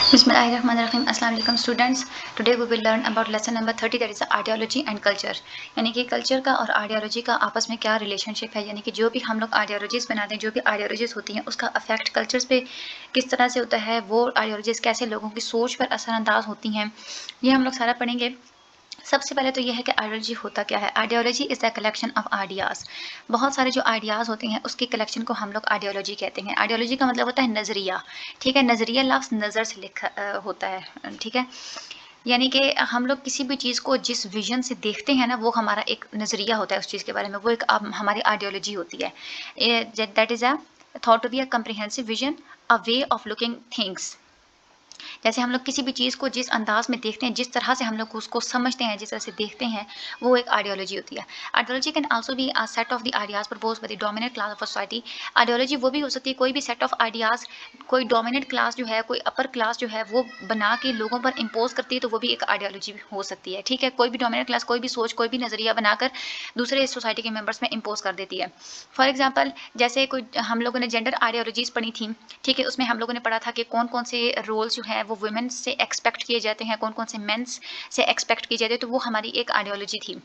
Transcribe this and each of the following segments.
बिस्मिल्लाहिर्रहमानिर्रहीम। अस्सलाम वालेकुम students. Today we will learn about lesson number 30 that is ideology and culture. यानी कि कल्चर का और आइडियोलॉजी का आपस में क्या रिलेशनशिप है, यानी कि जो भी हम लोग आइडियोलॉजीज बनाते हैं, जो भी आइडियोलॉजीज होती हैं, उसका अफेक्ट कल्चर्स पे किस तरह से होता है, वो आइडियोलॉजीज कैसे लोगों की सोच पर असरअंदाज होती हैं, ये हम लोग सारा पढ़ेंगे। सबसे पहले तो यह है कि आइडियोलॉजी होता क्या है। Ideology is the collection of ideas. बहुत सारे जो आइडियाज़ होते हैं उसकी कलेक्शन को हम लोग आइडियोलॉजी कहते हैं। आइडियोलॉजी का मतलब होता है नज़रिया। ठीक है, नज़रिया लफ्ज़ नज़र से लिखा होता है। ठीक है, यानी कि हम लोग किसी भी चीज़ को जिस विजन से देखते हैं ना, वो हमारा एक नज़रिया होता है उस चीज़ के बारे में, वो एक हमारी आइडियोलॉजी होती है। That is a thought to be a comprehensive vision, a way of looking things. जैसे हम लोग किसी भी चीज़ को जिस अंदाज में देखते हैं, जिस तरह से हम लोग उसको समझते हैं, जिस तरह से देखते हैं, वो एक आइडियोलॉजी होती है। Ideology can also be a set of the ideas proposed by the dominant class of society. Ideology वो भी हो सकती है, कोई भी सेट ऑफ आइडियाज़ कोई डोमिनेंट क्लास जो है, कोई अपर क्लास जो है, वो बना के लोगों पर इम्पोज करती है, तो वो भी एक आइडियोलॉजी हो सकती है। ठीक है, कोई भी डोमिनेंट क्लास कोई भी सोच, कोई भी नज़रिया बनाकर दूसरे सोसाइटी के मेंबर्स में इम्पोज कर देती है। फॉर एग्जाम्पल, जैसे कोई हम लोगों ने जेंडर आइडियोलॉजीज पढ़ी थी। ठीक है, उसमें हम लोगों ने पढ़ा था कि कौन कौन से रोल्स जो है वो वुमेन से एक्सपेक्ट किए जाते हैं, कौन कौन से मेंस से एक्सपेक्ट किए जाते हैं, तो वो हमारी एक आइडियोलॉजी थी।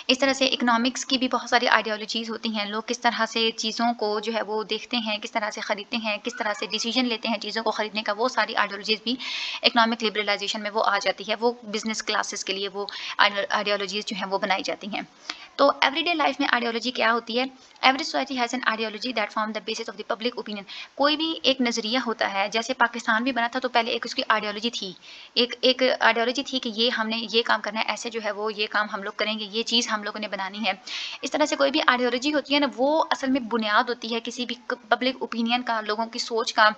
इस तरह से इकोनॉमिक्स की भी बहुत सारी आइडियोलॉजीज़ होती हैं। लोग किस तरह से चीज़ों को जो है वो देखते हैं, किस तरह से ख़रीदते हैं, किस तरह से डिसीजन लेते हैं चीज़ों को ख़रीदने का, वो सारी आइडियोलॉजीज़ भी इकोनॉमिक लिबरलाइजेशन में वो आ जाती है। वो बिजनेस क्लासेस के लिए वो आइडियोलॉजीज़ जो हैं वो बनाई जाती हैं। तो एवरीडे लाइफ में आइडियोलॉजी क्या होती है? Every society has an ideology that form the basis of the public opinion. कोई भी एक नज़रिया होता है। जैसे पाकिस्तान भी बना था, तो पहले एक उसकी आइडियोलॉजी थी। एक एक आइडियोलॉजी थी कि ये हमने ये काम करना है, ऐसे जो है वो ये काम हम लोग करेंगे, ये चीज़ हम लोगों ने बनानी है। इस तरह से कोई भी आइडियोलॉजी होती है ना, वो असल में बुनियाद होती है किसी भी पब्लिक ओपिनियन का, लोगों की सोच का,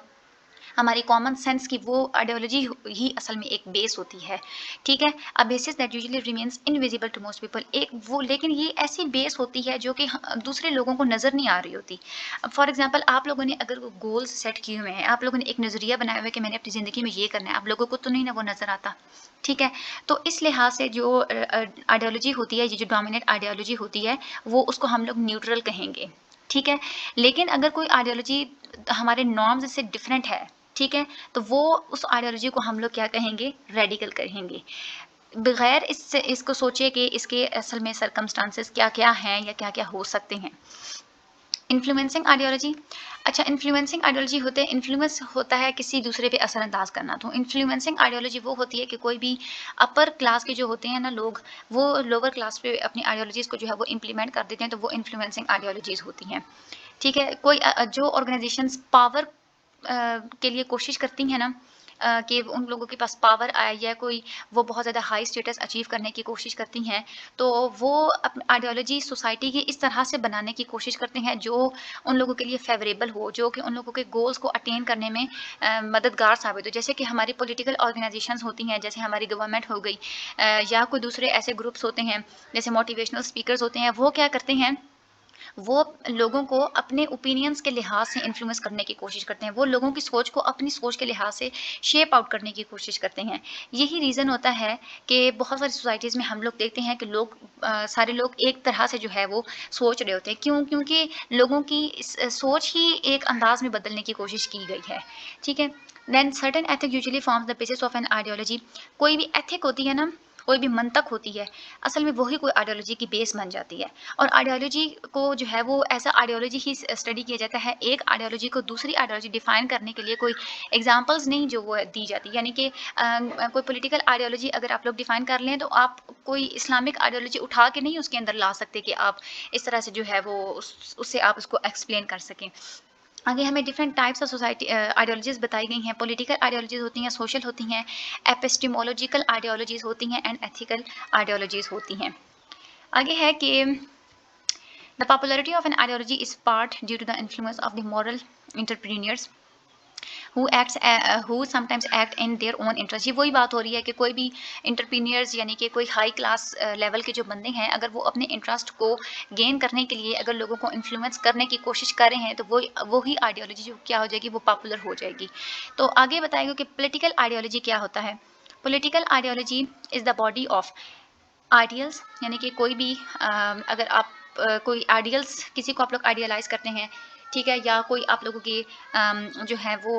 हमारी कॉमन सेंस की। वो आइडियोलॉजी ही असल में एक बेस होती है। ठीक है, a basis that usually remains invisible to most people. एक वो, लेकिन ये ऐसी बेस होती है जो कि दूसरे लोगों को नज़र नहीं आ रही होती। अब फॉर एग्जांपल, आप लोगों ने अगर गोल्स सेट किए हुए हैं, आप लोगों ने एक नज़रिया बनाया हुआ है कि मैंने अपनी ज़िंदगी में ये करना है, आप लोगों को तो नहीं ना वो नज़र आता। ठीक है, तो इस लिहाज से जो आइडियोलॉजी होती है, ये जो डोमिनेट आइडियोलॉजी होती है, वो उसको हम लोग न्यूट्रल कहेंगे। ठीक है, लेकिन अगर कोई आइडियोलॉजी हमारे नॉर्म्स से डिफरेंट है, ठीक है, तो वो उस आइडियोलॉजी को हम लोग क्या कहेंगे? रेडिकल कहेंगे। बगैर इससे इसको सोचे कि इसके असल में सर्कमस्टांसेस क्या-क्या हैं या क्या-क्या हो सकते हैं। Influencing ideology. अच्छा, इन्फ्लुएंसिंग आइडियोलॉजी होते हैं, इन्फ्लुएंस होता है किसी दूसरे पे असरअंदाज करना। तो इन्फ्लुएंसिंग आइडियोलॉजी वो होती है कि कोई भी अपर क्लास के जो होते हैं ना लोग, वो लोअर क्लास पे अपनी आइडियोलॉजीज़ को जो है वो इम्प्लीमेंट कर देते हैं, तो वो इन्फ्लुएंसिंग आइडियोलॉजीज़ होती हैं। ठीक है, कोई जो ऑर्गेनाइजेशंस पावर के लिए कोशिश करती हैं ना, कि उन लोगों के पास पावर आए, या कोई वो बहुत ज़्यादा हाई स्टेटस अचीव करने की कोशिश करती हैं, तो वो अपनी आइडियोलॉजी सोसाइटी की इस तरह से बनाने की कोशिश करते हैं जो उन लोगों के लिए फेवरेबल हो, जो कि उन लोगों के गोल्स को अटेन करने में मददगार साबित हो। जैसे कि हमारी पॉलिटिकल ऑर्गेनाइजेशंस होती हैं, जैसे हमारी गवर्नमेंट हो गई, या कोई दूसरे ऐसे ग्रुप्स होते हैं, जैसे मोटिवेशनल स्पीकर्स होते हैं। वो क्या करते हैं? वो लोगों को अपने ओपिनियंस के लिहाज से इन्फ्लुएंस करने की कोशिश करते हैं। वो लोगों की सोच को अपनी सोच के लिहाज से शेप आउट करने की कोशिश करते हैं। यही रीज़न होता है कि बहुत सारी सोसाइटीज़ में हम लोग देखते हैं कि लोग सारे लोग एक तरह से जो है वो सोच रहे होते हैं। क्यों? क्योंकि लोगों की सोच ही एक अंदाज में बदलने की कोशिश की गई है। ठीक है? Then certain ethic usually forms the basis of an ideology. कोई भी एथिक होती है ना, कोई भी मंतक होती है, असल में वही कोई आइडियोलॉजी की बेस बन जाती है। और आइडियोलॉजी को जो है वो ऐसा आइडियोलॉजी ही स्टडी किया जाता है। एक आइडियोलॉजी को दूसरी आइडियोलॉजी डिफाइन करने के लिए कोई एग्जांपल्स नहीं जो वो दी जाती, यानी कि कोई पॉलिटिकल आइडियोलॉजी अगर आप लोग डिफाइन कर लें, तो आप कोई इस्लामिक आइडियोलॉजी उठा के नहीं उसके अंदर ला सकते कि आप इस तरह से जो है वो उससे आप उसको एक्सप्लेन कर सकें। आगे हमें different types of society ideologies बताई गई हैं। पॉलिटिकल आइडियोलॉजीज़ होती हैं, सोशल होती हैं, एपिस्टेमोलॉजिकल आइडियोलॉजीज़ होती हैं, एंड एथिकल आइडियोलॉजीज़ होती हैं। आगे है कि the popularity of an ideology is part due to the influence of the moral entrepreneurs who sometimes act in their own interest. ये वही बात हो रही है कि कोई भी इंटरप्रीनियर्स, यानी कि कोई हाई क्लास लेवल के जो बंदे हैं, अगर वो अपने इंटरेस्ट को गेन करने के लिए अगर लोगों को इन्फ्लुएंस करने की कोशिश कर रहे हैं, तो वो ही आइडियोलॉजी जो क्या हो जाएगी, वो पॉपुलर हो जाएगी। तो आगे बताएगा कि पोलिटिकल आइडियोलॉजी क्या होता है। Political ideology is the body of ideals, यानी कि कोई भी अगर आप कोई आइडियल्स, किसी को आप लोग आइडियलाइज़ करते हैं, ठीक है, या कोई आप लोगों के जो है वो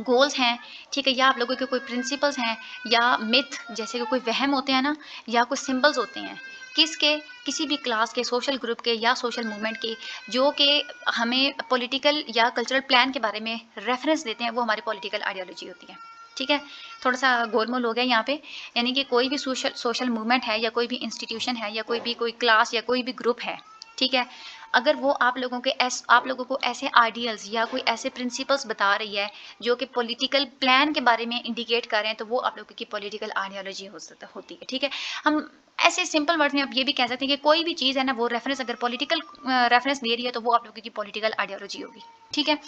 गोल्स हैं, ठीक है, या आप लोगों के कोई प्रिंसिपल्स हैं, या मिथ जैसे कि कोई वहम होते हैं ना, या कुछ सिंबल्स होते हैं, किसके, किसी भी क्लास के, सोशल ग्रुप के या सोशल मूवमेंट के, जो कि हमें पॉलिटिकल या कल्चरल प्लान के बारे में रेफरेंस देते हैं, वो हमारी पॉलिटिकल आइडियोलॉजी होती है। ठीक है, थोड़ा सा गोलमोल हो गया यहाँ पे। यानी कि कोई भी सोशल सोशल मूवमेंट है, या कोई भी इंस्टीट्यूशन है, या कोई क्लास या कोई भी ग्रुप है, ठीक है, अगर वो आप लोगों को ऐसे आइडियल्स या कोई ऐसे प्रिंसिपल्स बता रही है जो कि पॉलिटिकल प्लान के बारे में इंडिकेट कर रहे हैं, तो वो आप लोगों की पॉलिटिकल आइडियोलॉजी होती है। ठीक है, हम ऐसे सिंपल वर्ड्स में आप ये भी कह सकते हैं कि कोई भी चीज़ है ना, वो रेफरेंस अगर पॉलिटिकल रेफरेंस दे रही है, तो वो आप लोगों की पॉलिटिकल आइडियोलॉजी होगी। ठीक है,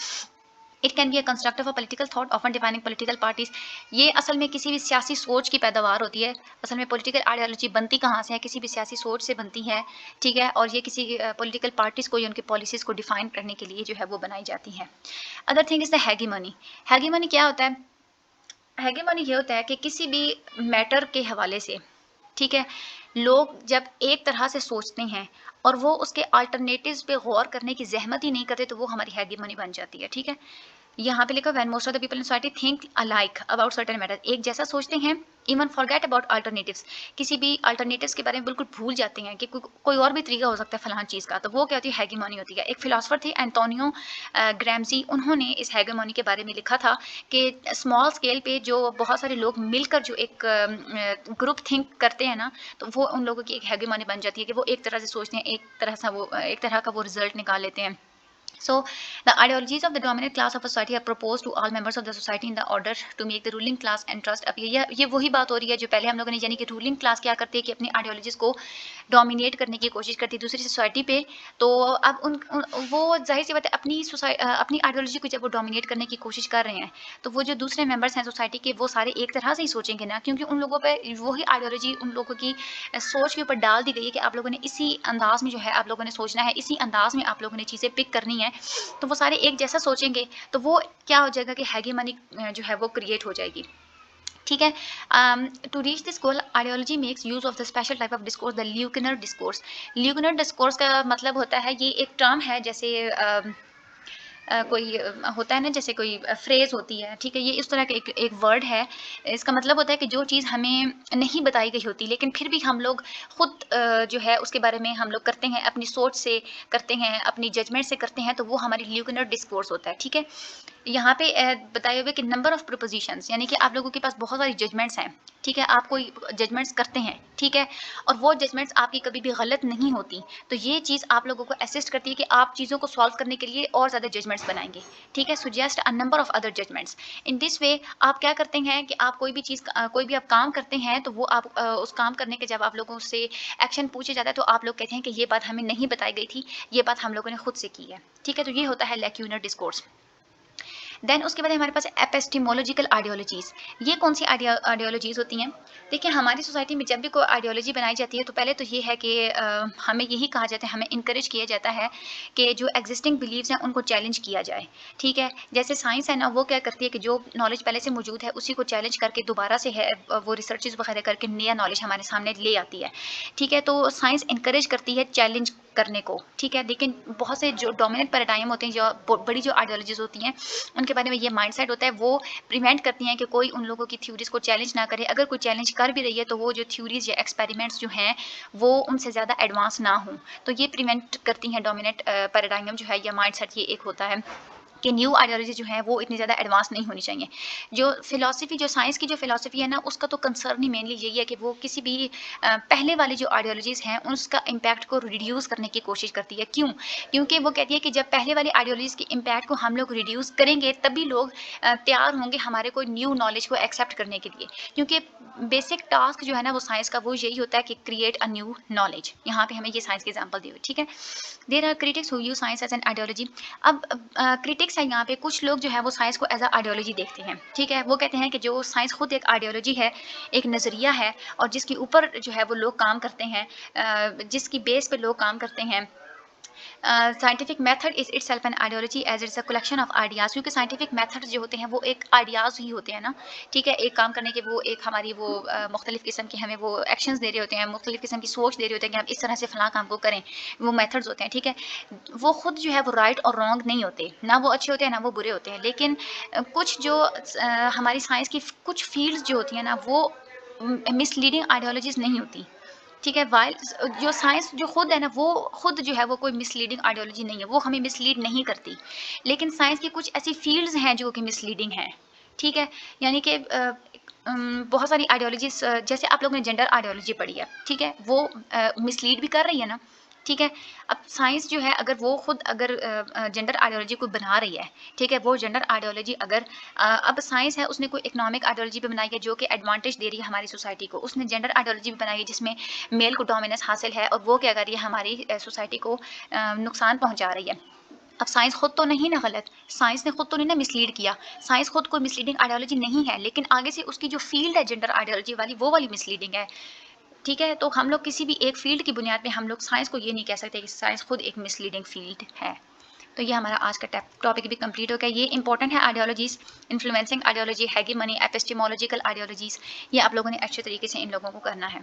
it can be a construct of a political thought often defining political parties. ये असल में किसी भी सियासी सोच की पैदावार होती है। असल में पॉलिटिकल आइडियोलॉजी बनती कहाँ से है, किसी भी सियासी सोच से बनती है। ठीक है, और ये किसी पॉलिटिकल पार्टीज को या उनकी पॉलिसीज को डिफाइन करने के लिए जो है वो बनाई जाती हैं। Other thing is the hegemony. Hegemony क्या होता है? हैगेमनी ये होता है कि किसी भी मैटर के हवाले से, ठीक है, लोग जब एक तरह से सोचते हैं और वो उसके अल्टरनेटिव्स पे गौर करने की ज़हमत ही नहीं करते, तो वो हमारी हैगेमनी बन जाती है। ठीक है, यहाँ पे लिखा when most of the people in society think alike about certain matter, एक जैसा सोचते हैं, इवन फॉरगेट अबाउट अल्टरनेटिव्स, किसी भी अल्टरनेटिव्स के बारे में बिल्कुल भूल जाते हैं कि कोई और भी तरीका हो सकता है फलां चीज़ का, तो वो क्या होती है, हैगेमनी होती है। एक फिलोसफर थे एंटोनियो ग्रैम्सी, उन्होंने इस हैगेमनी के बारे में लिखा था कि स्मॉल स्केल पे जो बहुत सारे लोग मिलकर जो एक ग्रुप थिंक करते हैं ना, तो वो उन लोगों की एक हैगेमनी बन जाती है कि वो एक तरह से सोचते हैं, एक तरह का वो रिजल्ट निकाल लेते हैं। So, the ideologies of the dominant class of a society are proposed to all members of the society in the order to make the ruling class and trust appear। ये वही बात हो रही है जो पहले हम लोगों ने, यानी कि रूलिंग क्लास क्या करती है कि अपनी आइडियोलॉजीज को डोमिनेट करने की कोशिश करती है दूसरी सोसाइटी पे। तो अब वो जाहिर सी बात है, अपनी आइडियोलॉजी को जब वो डोमिनेट करने की कोशिश कर रहे हैं, तो वो जो दूसरे मेंबर्स हैं सोसाइटी के, वो सारे एक तरह से ही सोचेंगे ना, क्योंकि उन लोगों पे वही आइडियोलॉजी उन लोगों की सोच के ऊपर डाल दी गई है कि आप लोगों ने इसी अंदाज में जो है आप लोगों ने सोचना है, इसी अंदाज में आप लोगों ने चीज़ें पिक करनी है। तो वो सारे एक जैसा सोचेंगे, तो वो क्या हो जाएगा कि हैगेमनी जो है वो क्रिएट हो जाएगी। ठीक है, to reach this goal ideology makes use of the special type of discourse, the ल्यूकनर डिस्कोर्स। ल्यूकनर डिस्कोर्स का मतलब होता है, ये एक टर्म है, जैसे कोई होता है ना, जैसे कोई फ्रेज होती है, ठीक है, ये इस तरह का एक वर्ड है। इसका मतलब होता है कि जो चीज़ हमें नहीं बताई गई होती, लेकिन फिर भी हम लोग खुद जो है उसके बारे में हम लोग करते हैं, अपनी सोच से करते हैं, अपनी जजमेंट से करते हैं, तो वो हमारी ल्यूकनर डिस्कोर्स होता है। ठीक है, यहाँ पे बताए हुए कि नंबर ऑफ प्रोपोजिशंस, यानी कि आप लोगों के पास बहुत सारी जजमेंट्स हैं। ठीक है, आप कोई जजमेंट्स करते हैं, ठीक है, और वो जजमेंट्स आपकी कभी भी गलत नहीं होती, तो ये चीज़ आप लोगों को असिस्ट करती है कि आप चीज़ों को सॉल्व करने के लिए और ज़्यादा जजमेंट्स बनाएंगे। ठीक है, suggest a number of other judgments. In this way आप क्या करते हैं कि आप कोई भी आप काम करते हैं, तो वो आप उस काम करने के जब आप लोगों से एक्शन पूछे जाता है, तो आप लोग कहते हैं कि ये बात हमें नहीं बताई गई थी, ये बात हम लोगों ने खुद से की है। ठीक है, तो ये होता है लैक्यूनर डिस्कोर्स। देन उसके बाद हमारे पास एपिस्टेमोलॉजिकल आइडियोलॉजीज़। ये कौन सी आइडियोलॉजीज़ होती हैं? देखिए, हमारी सोसाइटी में जब भी कोई आइडियोलॉजी बनाई जाती है, तो पहले तो ये है कि हमें यही कहा जाता है, हमें इनकरेज किया जाता है कि जो एग्जिस्टिंग बिलीव्स हैं उनको चैलेंज किया जाए। ठीक है, जैसे साइंस है ना, वो क्या करती है कि जो नॉलेज पहले से मौजूद है उसी को चैलेंज करके दोबारा से है वो रिसर्चेज वगैरह करके नया नॉलेज हमारे सामने ले आती है। ठीक है, तो साइंस इनकरेज करती है चैलेंज करने को। ठीक है, लेकिन बहुत से जो डोमिनेंट पैराडाइम होते हैं, जो बड़ी जो आइडियोलॉजीज होती हैं, उनके बारे में ये माइंडसेट होता है, वो प्रिवेंट करती हैं कि कोई उन लोगों की थ्योरीज को चैलेंज ना करे। अगर कोई चैलेंज कर भी रही है, तो वो जो थ्योरीज या एक्सपेरिमेंट्स जो हैं, वो उनसे ज़्यादा एडवांस ना हों, तो ये प्रिवेंट करती हैं डोमिनेंट पैराडाइम जो है या माइंडसेट, ये एक होता है कि न्यू आइडियोलॉजी जो है वो इतनी ज़्यादा एडवांस नहीं होनी चाहिए। जो फ़िलॉसफ़ी, जो साइंस की जो फ़िलॉसफ़ी है ना, उसका तो कंसर्न ही मेनली यही है कि वो किसी भी पहले वाली जो आइडियोलॉजीज़ हैं उसका इम्पैक्ट को रिड्यूस करने की कोशिश करती है। क्यों? क्योंकि वो कहती है कि जब पहले वाली आइडियोलॉजीज़ के इम्पैक्ट को हम लोग रिड्यूस करेंगे, तभी लोग तैयार होंगे हमारे कोई न्यू नॉलेज को एक्सेप्ट करने के लिए। क्योंकि बेसिक टास्क जो है ना वो साइंस का, वो यही होता है कि क्रिएट अ न्यू नॉलेज। यहाँ पे हमें ये साइंस की एग्जांपल दी हुई, ठीक है। There are critics who use science as an ideology. अब क्रिटिक्स है यहाँ पे, कुछ लोग जो है वो साइंस को एज अ आइडियोलॉजी देखते हैं। ठीक है, वो कहते हैं कि जो साइंस खुद एक आइडियोलॉजी है, एक नज़रिया है, और जिसके ऊपर जो है वो लोग काम करते हैं, जिसकी बेस पे लोग काम करते हैं, scientific method is itself an ideology as it's a collection of ideas, क्योंकि साइंटिफिक मेथड्स जो होते हैं वो एक आइडियाज़ ही होते हैं ना, ठीक है, एक काम करने के वो एक हमारी वो मुख्तलिफ़ किस्म की हमें वो एक्शंस दे रहे होते हैं, मुख्तलिफ़ किस्म की सोच दे रहे होते हैं कि हम इस तरह से फ़लाँ काम को करें, वो मेथड्स होते हैं, ठीक है। वो खुद जो है वो राइट और रॉन्ग नहीं होते, ना वो अच्छे होते हैं ना वो बुरे होते हैं, लेकिन कुछ जो हमारी साइंस की कुछ फील्ड्स जो होती हैं ना वो मिसलीडिंग आइडियोलॉजीज़ नहीं होती, ठीक है। वाइल जो साइंस जो खुद है ना वो खुद जो है वो कोई मिसलीडिंग आइडियोलॉजी नहीं है, वो हमें मिसलीड नहीं करती, लेकिन साइंस की कुछ ऐसी फील्ड्स हैं जो कि मिसलीडिंग हैं, ठीक है। यानी कि बहुत सारी आइडियोलॉजीज, जैसे आप लोगों ने जेंडर आइडियोलॉजी पढ़ी है, ठीक है, वो मिसलीड भी कर रही है ना, ठीक है। अब साइंस जो है अगर वो खुद अगर जेंडर आइडियोलॉजी को बना रही है, ठीक है, वो जेंडर आइडियोलॉजी अगर अब साइंस है उसने कोई इकोनॉमिक आइडियोलॉजी भी बनाई है जो कि एडवांटेज दे रही है हमारी सोसाइटी को, उसने जेंडर आइडियोलॉजी भी बनाई है जिसमें मेल को डोमिनेंस हासिल है और वो क्या कर रही है हमारी सोसाइटी को नुकसान पहुंचा रही है। अब साइंस खुद तो नहीं ना गलत, साइंस ने खुद तो नहीं ना मिसलीड किया, साइंस खुद कोई मिसलीडिंग आइडियोलॉजी नहीं है, लेकिन आगे से उसकी जो फील्ड है जेंडर आइडियोलॉजी वाली वो वाली मिसलीडिंग है, ठीक है। तो हम लोग किसी भी एक फील्ड की बुनियाद पे हम लोग साइंस को ये नहीं कह सकते कि साइंस खुद एक मिसलीडिंग फील्ड है। तो ये हमारा आज का टॉपिक भी कंप्लीट हो गया। ये इंपॉर्टेंट है ideologies, influencing ideology, hegemony, epistemological ideologies, ये आप लोगों ने अच्छे तरीके से इन लोगों को करना है।